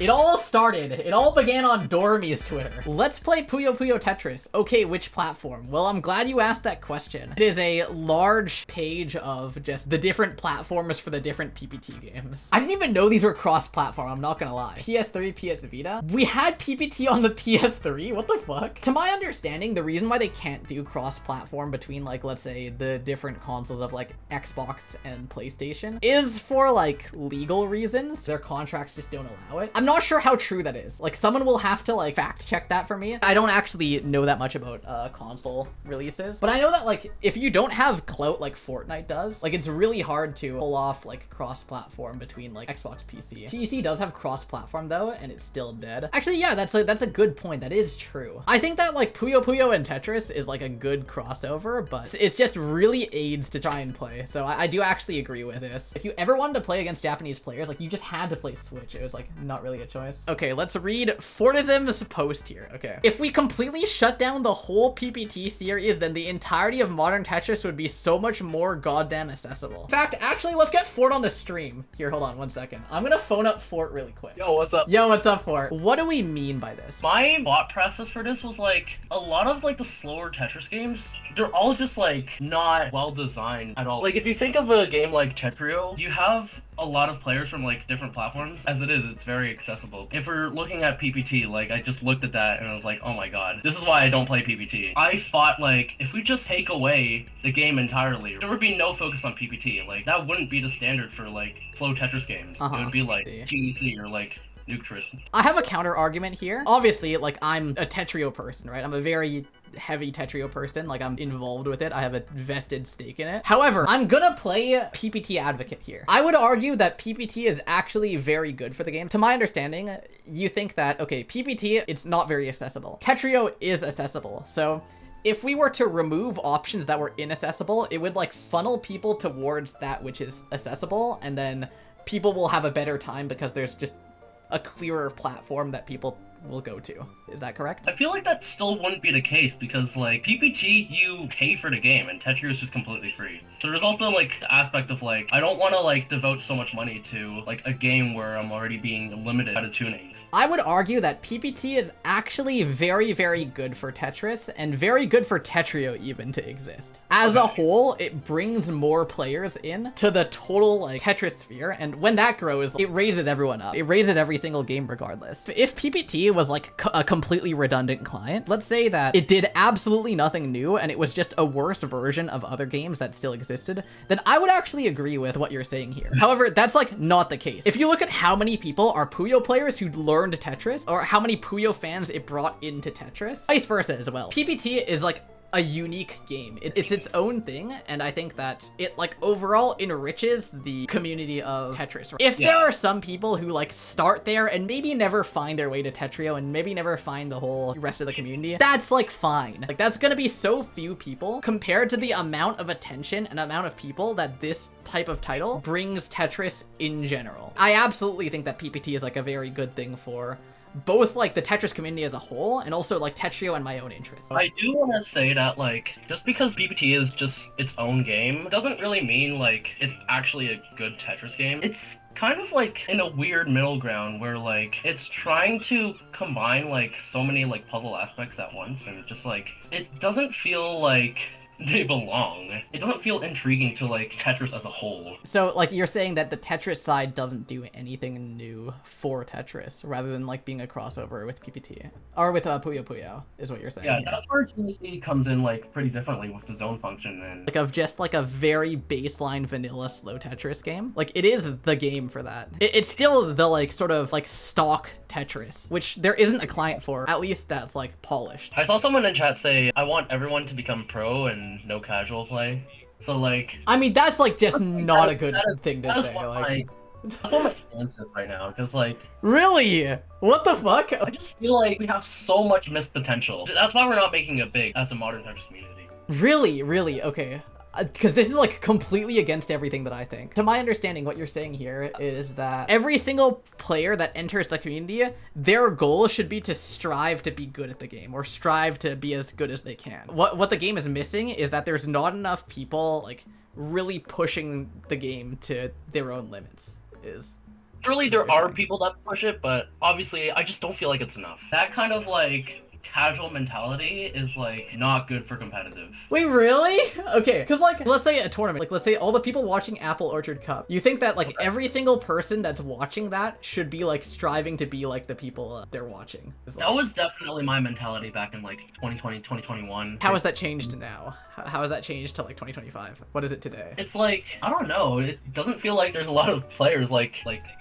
It all began on Dormy's Twitter. Let's play Puyo Puyo Tetris. Okay, which platform? Well, I'm glad you asked that question. It is a large page of just the different platforms for the different PPT games. I didn't even know these were cross-platform, I'm not gonna lie. PS3, PS Vita? We had PPT on the PS3? What the fuck? To my understanding, the reason why they can't do cross-platform between, like, let's say, the different consoles of, like, Xbox and PlayStation is for, like, legal reasons. Their contracts just don't allow it. I'm not sure how true that is. Like, someone will have to, like, fact check that for me. I don't actually know that much about console releases, but I know that, like, if you don't have clout like Fortnite does, like, it's really hard to pull off, like, cross-platform between, like, Xbox, PC. TEC does have cross-platform, though, and it's still dead. Actually, yeah, that's a good point. That is true. I think that, like, Puyo Puyo and Tetris is, like, a good crossover, but it's just really aids to try and play. So I do actually agree with this. If you ever wanted to play against Japanese players, like, you just had to play Switch. It was, like, not really a choice. Okay, let's read fortissim's post here. Okay. If we completely shut down the whole PPT series, then the entirety of modern Tetris would be so much more goddamn accessible. In fact, actually, let's get Fort on the stream. Here, hold on 1 second. I'm gonna phone up Fort really quick. Yo, what's up? Yo, what's up, Fort? What do we mean by this? My thought process for this was like, a lot of like the slower Tetris games, they're all just like not well designed at all. Like if you think of a game like Tetrio, you have a lot of players from like different platforms. As it is, it's very accessible. If we're looking at PPT, like I just looked at that and I was like, oh my god, this is why I don't play PPT. I thought like, if we just take away the game entirely, there would be no focus on PPT. Like that wouldn't be the standard for like slow Tetris games. It would be like GEC or like Nuctris. I have a counter argument here. Obviously, like, I'm a Tetrio person, right? I'm a very heavy Tetrio person. Like, I'm involved with it. I have a vested stake in it. However, I'm gonna play PPT advocate here. I would argue that PPT is actually very good for the game. To my understanding, you think that, okay, PPT, it's not very accessible. Tetrio is accessible. So if we were to remove options that were inaccessible, it would, like, funnel people towards that which is accessible, and then people will have a better time because there's just a clearer platform that people will go to. Is that correct? I feel like that still wouldn't be the case because like PPT, you pay for the game and Tetris is just completely free. So there's also like the aspect of like, I don't want to like devote so much money to like a game where I'm already being limited by the tunings. I would argue that PPT is actually very, very good for Tetris and very good for Tetrio even to exist. As a whole, it brings more players in to the total like Tetris sphere, and when that grows, it raises everyone up. It raises every single game regardless. If PPT was like a completely redundant client, let's say that it did absolutely nothing new and it was just a worse version of other games that still existed, then I would actually agree with what you're saying here. However, that's like not the case. If you look at how many people are Puyo players who learned Tetris, or how many Puyo fans it brought into Tetris, vice versa as well. PPT is like a unique game. It's its own thing, and I think that it like overall enriches the community of Tetris. If there are some people who like start there and maybe never find their way to Tetrio and maybe never find the whole rest of the community, that's like fine. Like that's gonna be so few people compared to the amount of attention and amount of people that this type of title brings Tetris in general. I absolutely think that PPT is like a very good thing for both like the Tetris community as a whole and also like Tetrio and my own interests. I do want to say that like just because PPT is just its own game doesn't really mean like it's actually a good Tetris game. It's kind of like in a weird middle ground where like it's trying to combine like so many like puzzle aspects at once, and just like it doesn't feel like they belong. It doesn't feel intriguing to like Tetris as a whole. So like you're saying that the Tetris side doesn't do anything new for Tetris rather than like being a crossover with PPT or with Puyo Puyo is what you're saying. Yeah, that's where GC comes in like pretty differently with the zone function and like of just like a very baseline vanilla slow Tetris game. Like it is the game for that. It's still the like sort of like stock Tetris, which there isn't a client for, at least that's like polished. I saw someone in chat say, I want everyone to become pro and no casual play. So like, I mean, that's like just not a good thing to say. That's what my stance is right now, because like... Really? What the fuck? I just feel like we have so much missed potential. That's why we're not making it big as a modern Tetris community. Really? Really? Okay. Because this is like completely against everything that I think. To my understanding, what you're saying here is that every single player that enters the community, their goal should be to strive to be good at the game or strive to be as good as they can. What the game is missing is that there's not enough people like really pushing the game to their own limits is Surely is what there you're are saying. people that push it, but obviously I just don't feel like it's enough. That kind of like casual mentality is like not good for competitive. Wait, really? Okay, because like, let's say a tournament, like let's say all the people watching Apple Orchard Cup, you think that like Okay. every single person that's watching that should be like striving to be like the people they're watching. It's That like, was definitely my mentality back in like 2020, 2021. how has that changed now? How has that changed to like 2025? What is it today? It's like, I don't know, it doesn't feel like there's a lot of players like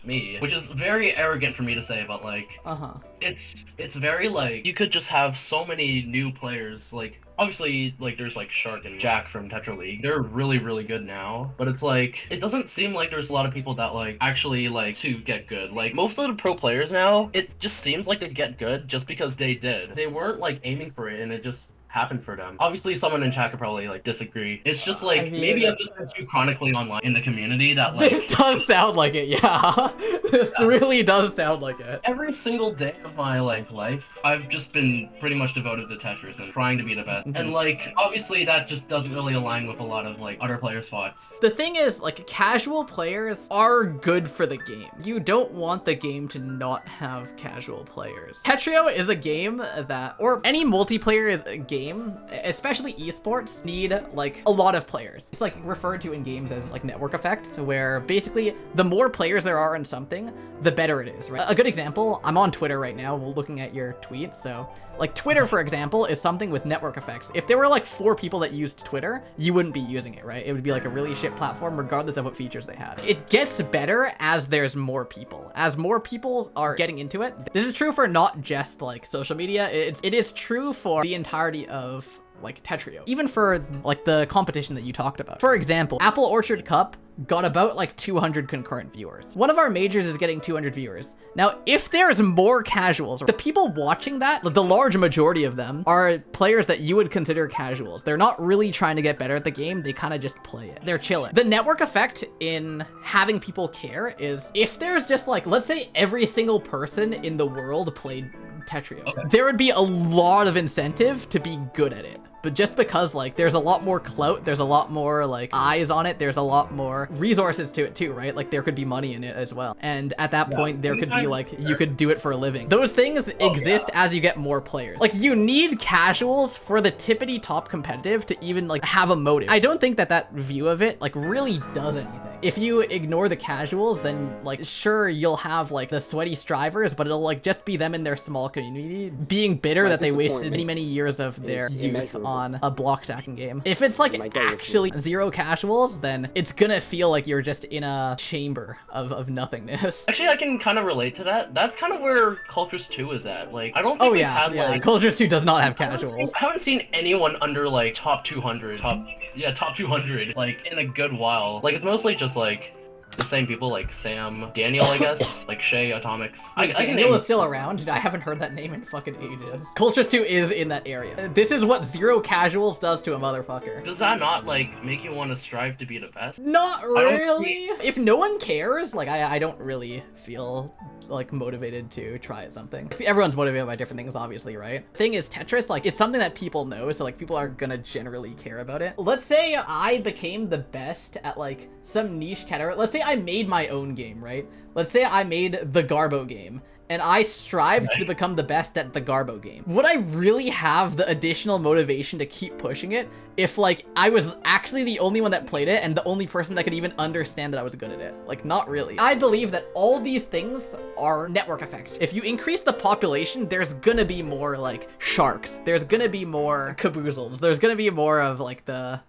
me, which is very arrogant for me to say, but like Uh-huh. it's very like you could just have so many new players. Like obviously like there's like Shark and Jack from Tetra League. They're really good now, but it's like it doesn't seem like there's a lot of people that like actually like to get good. Like most of the pro players now, it just seems like they get good just because they did. They weren't like aiming for it and it just happened for them. Obviously someone in chat could probably like disagree. It's just I like maybe mean, I've just been too chronically online in the community that this like does sound like it, yeah. This really does sound like it. every single day of my like life, I've just been pretty much devoted to Tetris and trying to be the best. And like obviously that just doesn't really align with a lot of like other players' thoughts. The thing is, like, casual players are good for the game. You don't want the game to not have casual players. Tetrio is a game that, or any multiplayer is a game, especially esports, need, like, a lot of players. It's, like, referred to in games as, like, network effects, where basically the more players there are in something, the better it is, right? A good example, I'm on Twitter right now, looking at your tweet, so, like, Twitter, for example, is something with network effects. If there were, like, 4 people that used Twitter, you wouldn't be using it, right? It would be like a really shit platform regardless of what features they had. It gets better as there's more people. As more people are getting into it. This is true for not just like social media. It is true for the entirety of like Tetrio. Even for like the competition that you talked about. For example, Apple Orchard Cup got about like 200 concurrent viewers. One of our majors is getting 200 viewers. Now, if there's more casuals, the people watching that, the large majority of them are players that you would consider casuals. They're not really trying to get better at the game. They kind of just play it. They're chilling. The network effect in having people care is if there's just like, let's say every single person in the world played Tetrio, Okay. there would be a lot of incentive to be good at it. But just because like there's a lot more clout, there's a lot more like eyes on it, there's a lot more resources to it too, right? Like there could be money in it as well. And at that point there could be like, you could do it for a living. Those things exist as you get more players. Like you need casuals for the tippity top competitive to even like have a motive. I don't think that that view of it like really does anything. If you ignore the casuals, then like sure you'll have like the sweaty strivers, but it'll like just be them in their small community being bitter that they wasted many years of their youth on a block stacking game. If it's like actually zero casuals, then it's gonna feel like you're just in a chamber of nothingness. Actually, I can kind of relate to that. That's kind of where Cultures 2 is at. Like, I don't think we've had like Cultures 2 does not have casuals. I haven't seen anyone under like top 200, top 200, like in a good while. Like it's mostly just like the same people, like Sam, Daniel, I guess, like Shay, Atomics. Daniel is still around. I haven't heard that name in fucking ages. Cultures 2 is in that area. This is what zero casuals does to a motherfucker. Does that not like make you want to strive to be the best? Not really. If no one cares, like I don't really feel like motivated to try something. Everyone's motivated by different things, obviously, right? Thing is, Tetris, like it's something that people know, so like people are gonna generally care about it. Let's say I became the best at like some niche category. Let's say I made my own game, right? Let's say I made the Garbo game and I strived to become the best at the Garbo game. Would I really have the additional motivation to keep pushing it if like I was actually the only one that played it and the only person that could even understand that I was good at it? Like, not really. I believe that all these things are network effects. If you increase the population, there's gonna be more like sharks. There's gonna be more caboozles. There's gonna be more of like the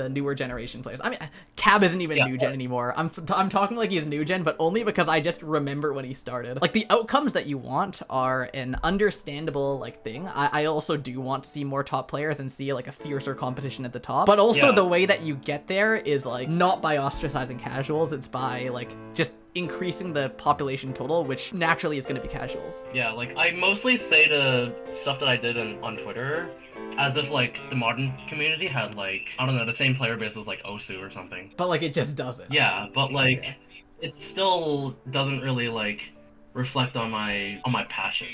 newer generation players. I mean, Cab isn't even new gen anymore. I'm talking like he's new gen, but only because I just remember when he started. Like the outcomes that you want are an understandable like thing. I also do want to see more top players and see like a fiercer competition at the top. But also the way that you get there is like not by ostracizing casuals. It's by like just increasing the population total, which naturally is going to be casuals. Yeah, like I mostly say the stuff that I did on Twitter as if like the modern community had like, I don't know, the same player base as like Osu or something. But like it just doesn't. Yeah, but like it still doesn't really like reflect on my passion.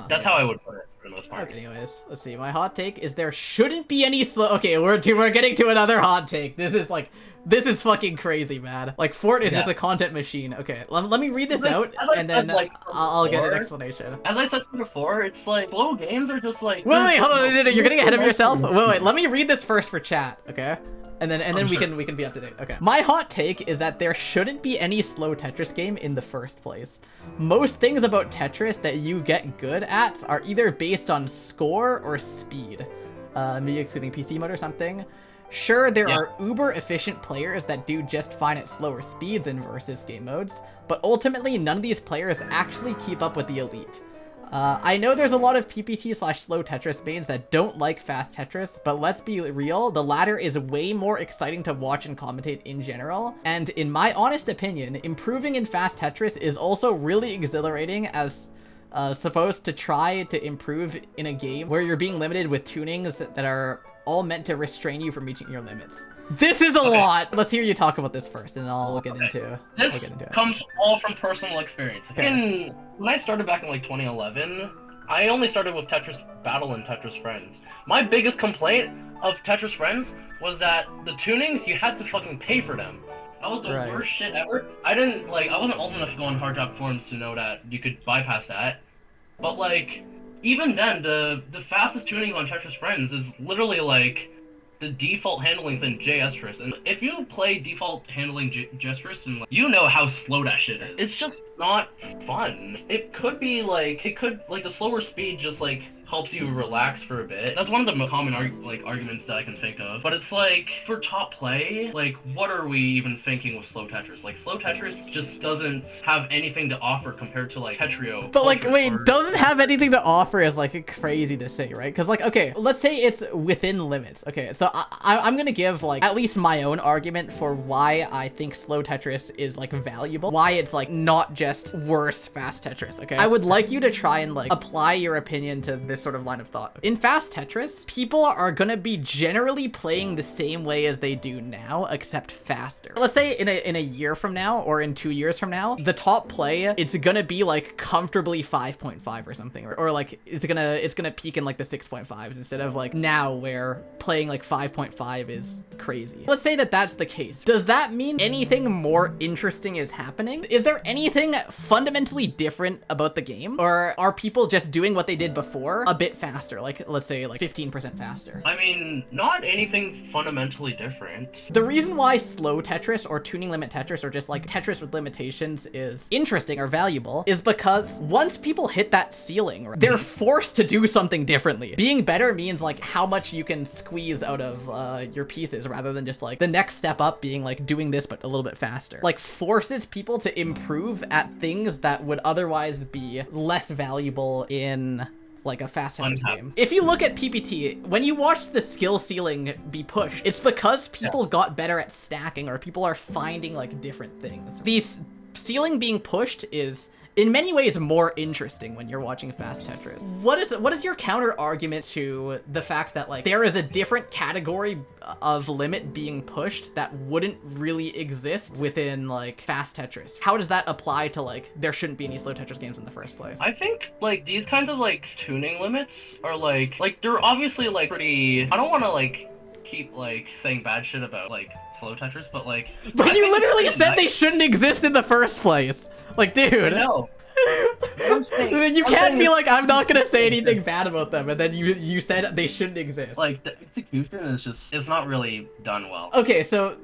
That's how I would put it. for the most part. Okay, anyways, let's see. My hot take is there shouldn't be any slow. Okay, we're getting to another hot take. This is fucking crazy, man. Like, Fort is just a content machine. Okay, let me read this out, and then I'll get an explanation. As I said before, it's like slow games are just like. Wait, hold on, no, you're getting ahead of yourself. Wait, let me read this first for chat, okay? And then we can be up to date. Okay. My hot take is that there shouldn't be any slow Tetris game in the first place. Most things about Tetris that you get good at are either based on score or speed. Maybe excluding PC mode or something. Sure, there are uber efficient players that do just fine at slower speeds in versus game modes, but ultimately none of these players actually keep up with the elite. I know there's a lot of PPT/slow Tetris mains that don't like fast Tetris, but let's be real, the latter is way more exciting to watch and commentate in general, and in my honest opinion, improving in fast Tetris is also really exhilarating as supposed to try to improve in a game where you're being limited with tunings that are all meant to restrain you from reaching your limits. This is a lot. Let's hear you talk about this first, and I'll get into it. This comes all from personal experience. Okay. When I started back in like 2011, I only started with Tetris Battle and Tetris Friends. My biggest complaint of Tetris Friends was that the tunings, you had to fucking pay for them. That was the worst shit ever. I wasn't old enough to go on hard drop forums to know that you could bypass that. But like, even then, the fastest tuning on Tetris Friends is literally like the default handling in J-Estris, and if you play default handling J-Estris, and you know how slow that shit is. It's just not fun. It could be like, the slower speed just like helps you relax for a bit. That's one of the common arguments that I can think of. But it's like, for top play, like, what are we even thinking with slow Tetris? Like, slow Tetris just doesn't have anything to offer compared to like Tetrio. But like, wait, doesn't have anything to offer is like crazy to say, right? Because like, okay, let's say it's within limits. Okay, so I'm gonna give like at least my own argument for why I think slow Tetris is like valuable. Why it's like not just worse fast Tetris, okay? I would like you to try and like apply your opinion to this sort of line of thought. In fast Tetris, people are gonna be generally playing the same way as they do now, except faster. Let's say in a year from now, or in 2 years from now, the top play, it's gonna be like comfortably 5.5 or something, or like it's gonna peak in like the 6.5s instead of like now where playing like 5.5 is crazy. Let's say that that's the case. Does that mean anything more interesting is happening? Is there anything fundamentally different about the game, or are people just doing what they did before a bit faster, like let's say like 15% faster? I mean, not anything fundamentally different. The reason why slow Tetris or tuning limit Tetris or just like Tetris with limitations is interesting or valuable is because once people hit that ceiling, they're forced to do something differently. Being better means like how much you can squeeze out of your pieces rather than just like the next step up being like doing this but a little bit faster. Like forces people to improve at things that would otherwise be less valuable in like a fast Tetris game. If you look at PPT, when you watch the skill ceiling be pushed, it's because people got better at stacking, or people are finding like different things. The ceiling being pushed is in many ways more interesting when you're watching fast Tetris. What is your counter argument to the fact that like there is a different category of limit being pushed that wouldn't really exist within like fast Tetris? How does that apply to like there shouldn't be any slow Tetris games in the first place? I think like these kinds of like tuning limits are like they're obviously like pretty, I don't want to like keep like saying bad shit about like slow Tetris, but like, but you literally said they shouldn't exist in the first place. Like, dude. No. You can't be like, I'm not gonna say anything bad about them, and then you said they shouldn't exist. Like, the execution is just, it's not really done well. Okay, so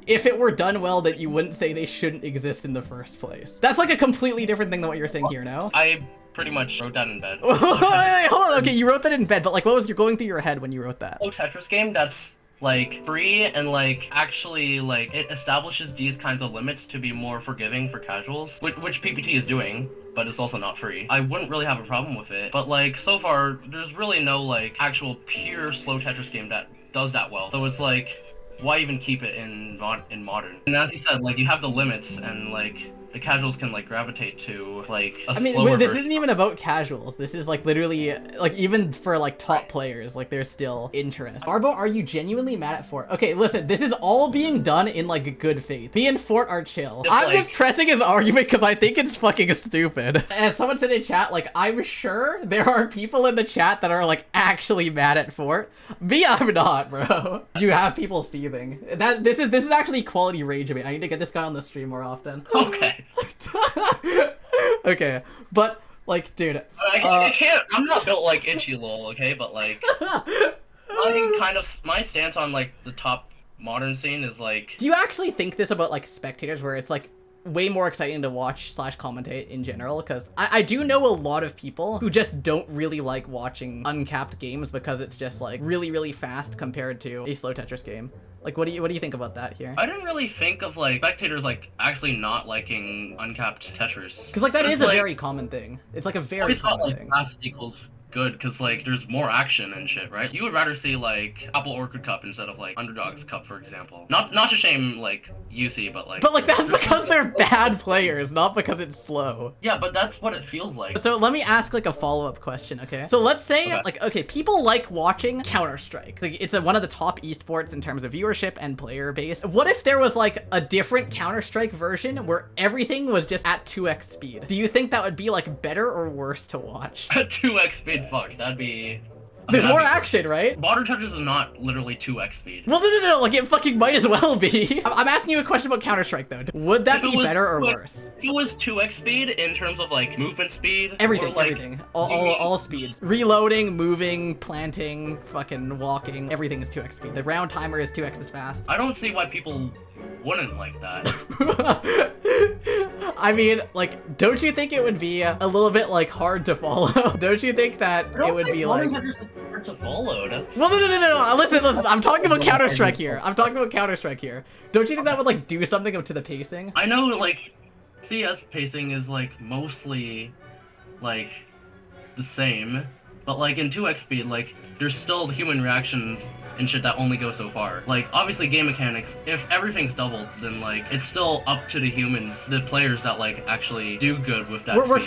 if it were done well, that you wouldn't say they shouldn't exist in the first place. That's like a completely different thing than what you're saying here, no? I pretty much wrote that in bed. Wait, hold on, okay, you wrote that in bed, but like, what was going through your head when you wrote that? Oh, Tetris game that's like free and like actually like it establishes these kinds of limits to be more forgiving for casuals, which PPT is doing, but it's also not free. I wouldn't really have a problem with it, but like so far there's really no like actual pure slow Tetris game that does that well. So it's like, why even keep it in modern? And as you said, like you have the limits, and like the casuals can like gravitate to like a I mean, slower this version. isn't even about casuals. This is like literally like even for like top players, like there's still interest. Arbo, are you genuinely mad at Fort? Okay, listen, this is all being done in like good faith. Me and Fort are chill. I'm just pressing his argument because I think it's fucking stupid. As someone said in chat, like I'm sure there are people in the chat that are like actually mad at Fort. Me, I'm not, bro. You have people seething. This is actually quality rage of me. I need to get this guy on the stream more often. Okay. Okay, but like, dude, I can't. I'm not built like Itchy lol, okay? But like, my stance on like the top modern scene is like. Do you actually think this about like spectators, where it's like way more exciting to watch / commentate in general? Because I do know a lot of people who just don't really like watching uncapped games because it's just like really fast compared to a slow Tetris game. Like, what do you think about that here? I didn't really think of like spectators like actually not liking uncapped Tetris. Because like that is a very common thing. It's like a very common thing. Fast equals good because like there's more action and shit, right? You would rather see like Apple Orchid Cup instead of like Underdogs Cup, for example. Not to shame like UC, but like that's because they're bad players, not because it's slow. Yeah, but that's what it feels like. So let me ask like a follow-up question, okay? So let's say okay, people like watching Counter-Strike. Like it's one of the top esports in terms of viewership and player base. What if there was like a different Counter-Strike version where everything was just at 2x speed? Do you think that would be like better or worse to watch? 2x speed. Fuck, that'd be. There's more action, right? Modern Tetris is not literally 2x speed. Well, no, like it fucking might as well be. I'm asking you a question about Counter-Strike though. Would that be better or worse? If it was 2x speed in terms of like movement speed, everything, like, everything, all speeds, reloading, moving, planting, fucking walking, everything is 2x speed. The round timer is 2x as fast. I don't see why people wouldn't like that. I mean, like, don't you think it would be a little bit like hard to follow? Don't you think that it would be like hard to follow? Well, no. Listen. I'm talking about Counter-Strike here. Don't you think that would like do something to the pacing? I know, like, CS pacing is like mostly like the same, but like in 2x speed, like there's still human reactions and shit that only go so far. Like, obviously game mechanics, if everything's doubled, then like it's still up to the humans, the players that like actually do good with that. We're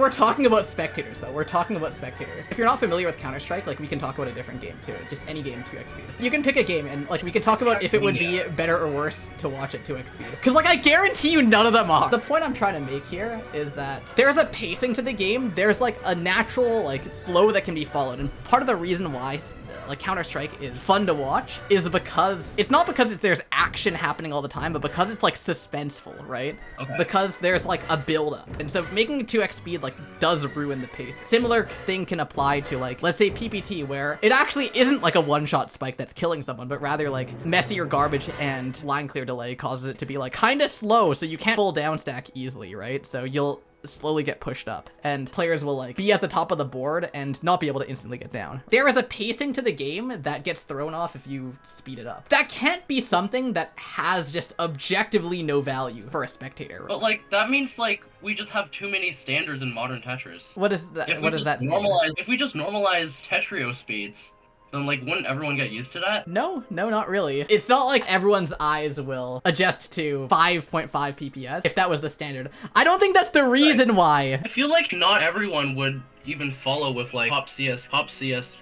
talking about spectators though. We're talking about spectators. If you're not familiar with Counter-Strike, like we can talk about a different game too. Just any game 2x speed. You can pick a game and like we can talk about if it would be better or worse to watch at 2x speed. Because like I guarantee you none of them are. The point I'm trying to make here is that there's a pacing to the game. There's like a natural like flow that can be followed, and part of the reason why like Counter-Strike is fun to watch is because it's not because there's action happening all the time, but because it's like suspenseful, right? Okay. Because there's like a build-up, and so making it 2x speed like does ruin the pace. Similar thing can apply to like, let's say PPT, where it actually isn't like a one-shot spike that's killing someone, but rather like messy or garbage and line clear delay causes it to be like kind of slow, so you can't full down stack easily, right? So you'll slowly get pushed up and players will like be at the top of the board and not be able to instantly get down. There is a pacing to the game that gets thrown off if you speed it up. That can't be something that has just objectively no value for a spectator. But like that means like we just have too many standards in modern Tetris. What is that? What does that mean? If we just normalize Tetrio speeds, then like wouldn't everyone get used to that? No, not really. It's not like everyone's eyes will adjust to 5.5 PPS if that was the standard. I don't think that's the reason why. I feel like not everyone would even follow with like top CS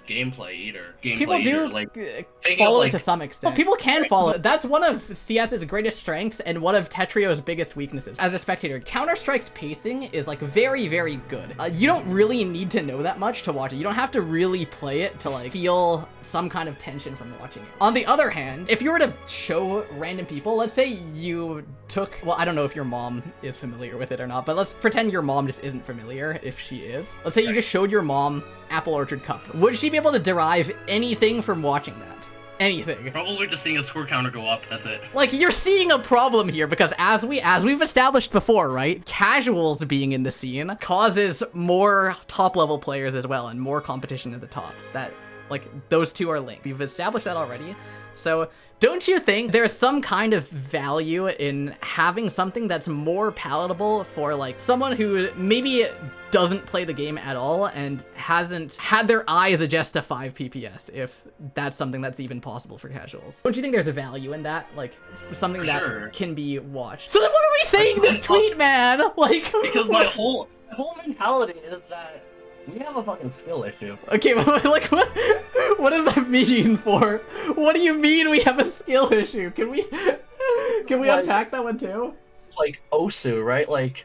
gameplay either. People do like follow it to some extent. Well, people can follow. That's one of CS's greatest strengths and one of Tetrio's biggest weaknesses. As a spectator, Counter-Strike's pacing is like very good. You don't really need to know that much to watch it. You don't have to really play it to like feel some kind of tension from watching it. On the other hand, if you were to show random people, let's say you took, well, I don't know if your mom is familiar with it or not, but let's pretend your mom just isn't familiar if she is. Let's say you just showed your mom Apple Orchard Cup. Would she be able to derive anything from watching that? Anything? Probably just seeing a score counter go up, that's it. Like, you're seeing a problem here because as we've established before, right? Casuals being in the scene causes more top level players as well and more competition at the top. That, like, those two are linked. We've established that already. So don't you think there's some kind of value in having something that's more palatable for like someone who maybe doesn't play the game at all and hasn't had their eyes adjust to 5 PPS, if that's something that's even possible for casuals? Don't you think there's a value in that? Like something that can be watched. So then what are we saying this tweet, man? Like, because my whole mentality is that we have a fucking skill issue. Okay, like what does that mean for? What do you mean we have a skill issue? Can we like, unpack that one too? It's like Osu, right? Like,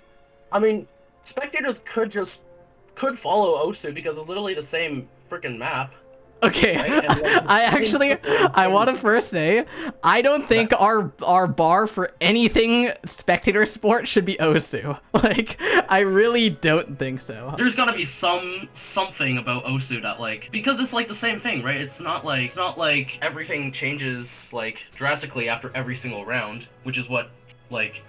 I mean, spectators could follow Osu because it's literally the same freaking map. Okay, right? I want to first say, I don't think our bar for anything spectator sport should be Osu. Like, I really don't think so. There's gotta be something about Osu that like, because it's like the same thing, right? It's not like everything changes like drastically after every single round, which is what like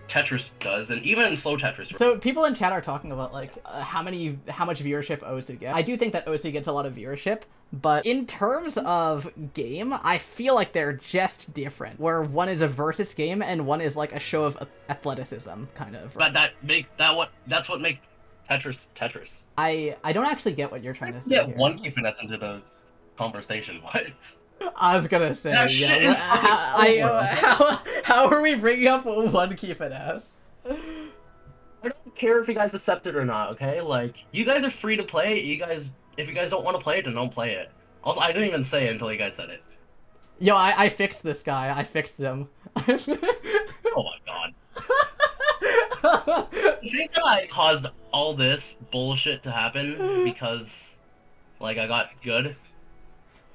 Tetris does, and even in slow Tetris. So people in chat are talking about like how much viewership Osu gets. I do think that Osu gets a lot of viewership, but in terms of game, I feel like they're just different. Where one is a versus game and one is like a show of athleticism, kind of. But that's what makes Tetris. I don't actually get what you're trying to say. Yeah, here. one key finesse into the conversation. What? I was gonna say, yeah. How are we bringing up one key finesse? I don't care if you guys accept it or not, okay? Like, you guys are free to play it. If you guys don't want to play it, then don't play it. Also, I didn't even say it until you guys said it. Yo, I fixed this guy. I fixed him. Oh my god. You think that I caused all this bullshit to happen because, like, I got good?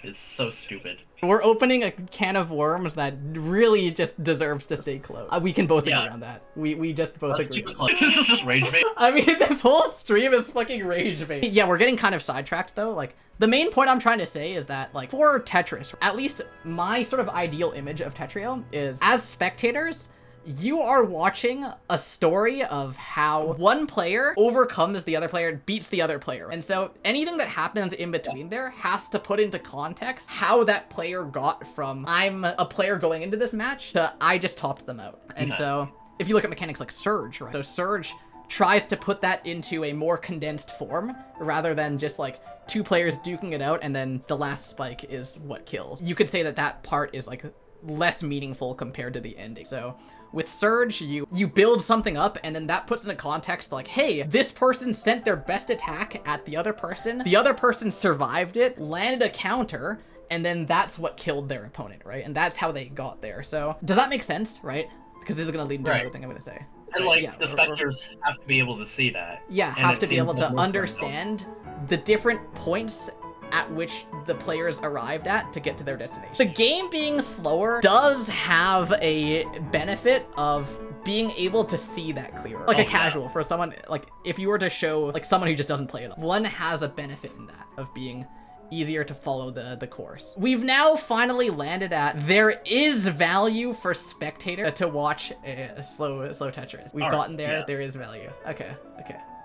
Is so stupid. We're opening a can of worms that really just deserves to stay closed. We can both agree on that. We just both agree. This is just rage bait. I mean, this whole stream is fucking rage bait. Yeah, we're getting kind of sidetracked though. Like, the main point I'm trying to say is that, like, for Tetris, at least my sort of ideal image of Tetrio is, as spectators, you are watching a story of how one player overcomes the other player, beats the other player. And so anything that happens in between there has to put into context how that player got from I'm a player going into this match to I just topped them out. And so if you look at mechanics like Surge, right? So Surge tries to put that into a more condensed form rather than just like two players duking it out and then the last spike is what kills. You could say that that part is like less meaningful compared to the ending. So with Surge, you build something up and then that puts in a context like, hey, this person sent their best attack at the other person survived it, landed a counter, and then that's what killed their opponent, right? And that's how they got there. So does that make sense, right? Because this is going to lead into another thing I'm going to say. And so, like, yeah, the spectators have to be able to see that. Yeah, have to be able to understand the different points at which the players arrived at to get to their destination. The game being slower does have a benefit of being able to see that clearer. Like a casual, for someone, like if you were to show like someone who just doesn't play it, one has a benefit in that of being easier to follow the course. We've now finally landed at there is value for spectator to watch a slow Tetris. We've gotten there, there is value. Okay,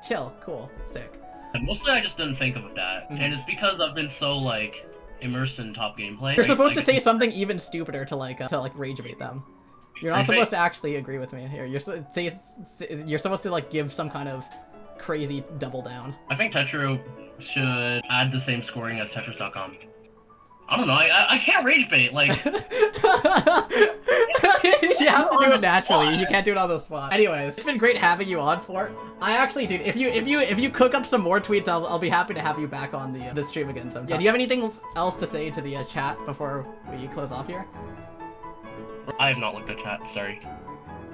chill, cool, sick. Mostly I just didn't think of that, and it's because I've been so like immersed in top gameplay. You're supposed to say something even stupider to like rage bait them. You're not supposed to actually agree with me here. You're supposed to like give some kind of crazy double down. I think Tetris should add the same scoring as Tetris.com. I don't know. I can't rage bait like. You have to do it naturally. You can't do it on the spot. Anyways, it's been great having you on, Fort. I actually, dude, if you cook up some more tweets, I'll be happy to have you back on the stream again sometime. Yeah, do you have anything else to say to the chat before we close off here? I have not looked at chat. Sorry.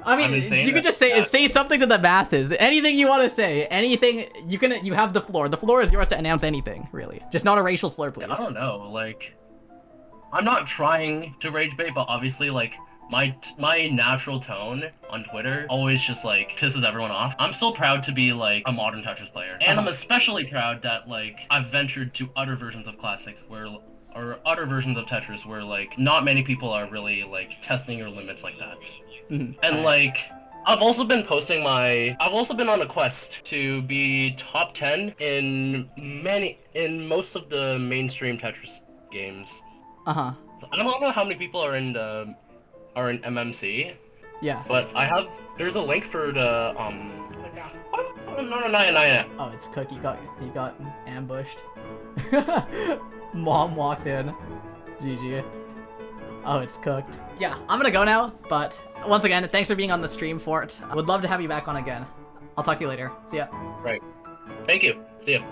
I mean, you could just say something to the masses. Anything you want to say. Anything you have the floor. The floor is yours to announce anything, really. Just not a racial slur, please. I don't know. Like, I'm not trying to rage bait, but obviously, like, my natural tone on Twitter always just like pisses everyone off. I'm still proud to be like a modern Tetris player, and I'm especially proud that like I've ventured to other versions of Classic or other versions of Tetris where like not many people are really like testing your limits like that. And like I've also been on a quest to be top 10 in most of the mainstream Tetris games. I don't know how many people are in MMC, Yeah. but there's a link for the no, not yet. Oh, it's Cook. You got ambushed. Mom walked in. GG. Oh, it's cooked. Yeah, I'm gonna go now, but once again, thanks for being on the stream, Fort. I would love to have you back on again. I'll talk to you later. See ya. Right. Thank you. See ya.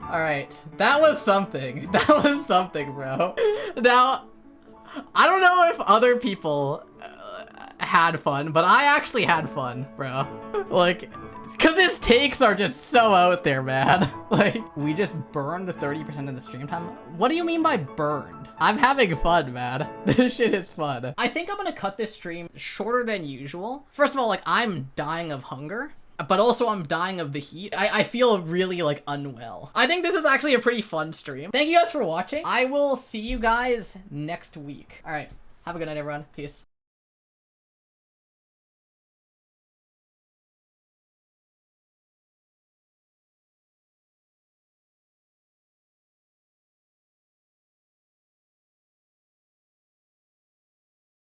Alright, that was something. That was something, bro. Now, I don't know if other people had fun, but I actually had fun, bro. Like, cause his takes are just so out there, man. Like, we just burned 30% of the stream time. What do you mean by burned? I'm having fun, man. This shit is fun. I think I'm gonna cut this stream shorter than usual. First of all, like, I'm dying of hunger, but also I'm dying of the heat. I feel really, like, unwell. I think this is actually a pretty fun stream. Thank you guys for watching. I will see you guys next week. All right, have a good night, everyone. Peace.